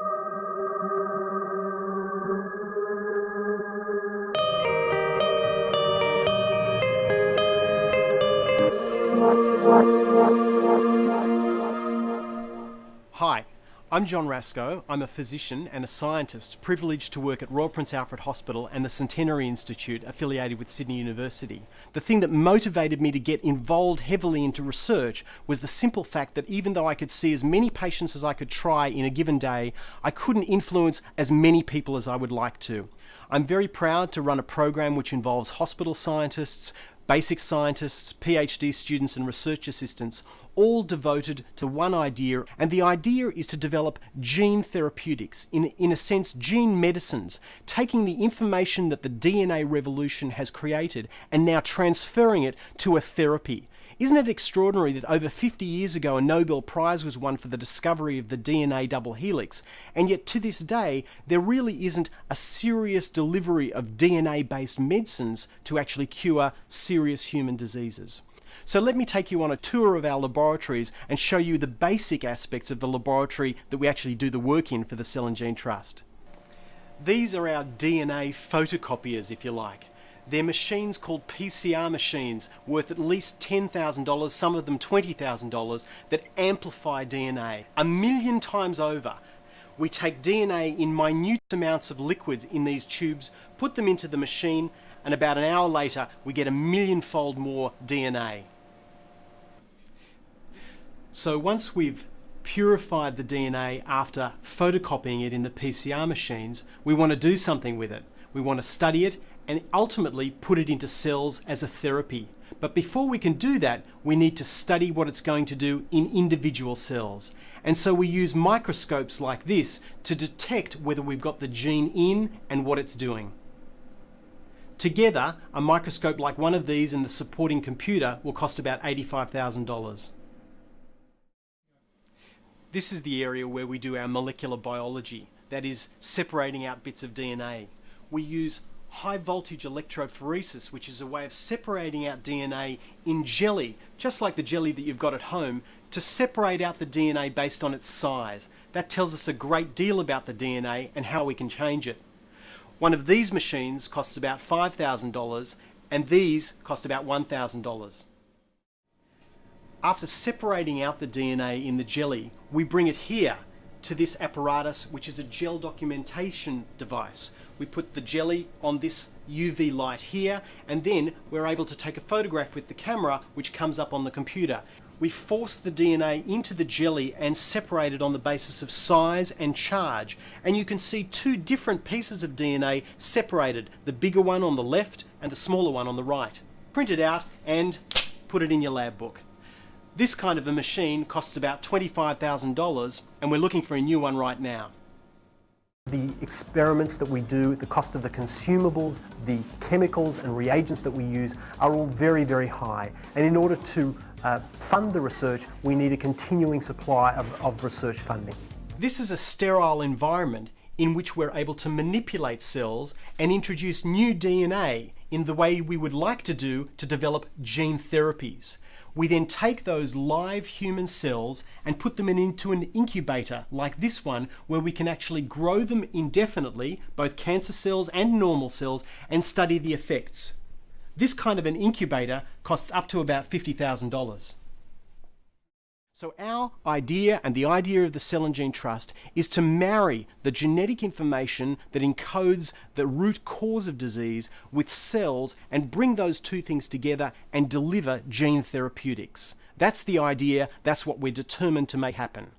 Hi, I'm John Rasco. I'm a physician and a scientist privileged to work at Royal Prince Alfred Hospital and the Centenary Institute affiliated with Sydney University. The thing that motivated me to get involved heavily into research was the simple fact that even though I could see as many patients as I could try in a given day, I couldn't influence as many people as I would like to. I'm very proud to run a program which involves hospital scientists, basic scientists, PhD students and research assistants, all devoted to one idea, and the idea is to develop gene therapeutics, in a sense gene medicines, taking the information that the DNA revolution has created and now transferring it to a therapy. Isn't it extraordinary that over 50 years ago a Nobel Prize was won for the discovery of the DNA double helix, and yet to this day there really isn't a serious delivery of DNA-based medicines to actually cure serious human diseases. So let me take you on a tour of our laboratories and show you the basic aspects of the laboratory that we actually do the work in for the Cell and Gene Trust. These are our DNA photocopiers, if you like. They're machines called PCR machines, worth at least $10,000, some of them $20,000, that amplify DNA 1 million times over. We take DNA in minute amounts of liquids in these tubes, put them into the machine, and about an hour later we get 1 million-fold more DNA. So once we've purified the DNA after photocopying it in the PCR machines, we want to do something with it. We want to study it and ultimately put it into cells as a therapy. But before we can do that, we need to study what it's going to do in individual cells. And so we use microscopes like this to detect whether we've got the gene in and what it's doing. Together, a microscope like one of these and the supporting computer will cost about $85,000. This is the area where we do our molecular biology, that is, separating out bits of DNA. We use high voltage electrophoresis, which is a way of separating out DNA in jelly, just like the jelly that you've got at home, to separate out the DNA based on its size. That tells us a great deal about the DNA and how we can change it. One of these machines costs about $5,000 and these cost about $1,000. After separating out the DNA in the jelly, we bring it here to this apparatus, which is a gel documentation device. We put the jelly on this UV light here, and then we're able to take a photograph with the camera, which comes up on the computer. We force the DNA into the jelly and separate it on the basis of size and charge. And you can see two different pieces of DNA separated, the bigger one on the left and the smaller one on the right. Print it out and put it in your lab book. This kind of a machine costs about $25,000 and we're looking for a new one right now. The experiments that we do, the cost of the consumables, the chemicals and reagents that we use are all very, very high. And in order to fund the research, we need a continuing supply of research funding. This is a sterile environment in which we're able to manipulate cells and introduce new DNA in the way we would like to do to develop gene therapies. We then take those live human cells and put them into an incubator like this one, where we can actually grow them indefinitely, both cancer cells and normal cells, and study the effects. This kind of an incubator costs up to about $50,000. So our idea and the idea of the Cell and Gene Trust is to marry the genetic information that encodes the root cause of disease with cells and bring those two things together and deliver gene therapeutics. That's the idea, that's what we're determined to make happen.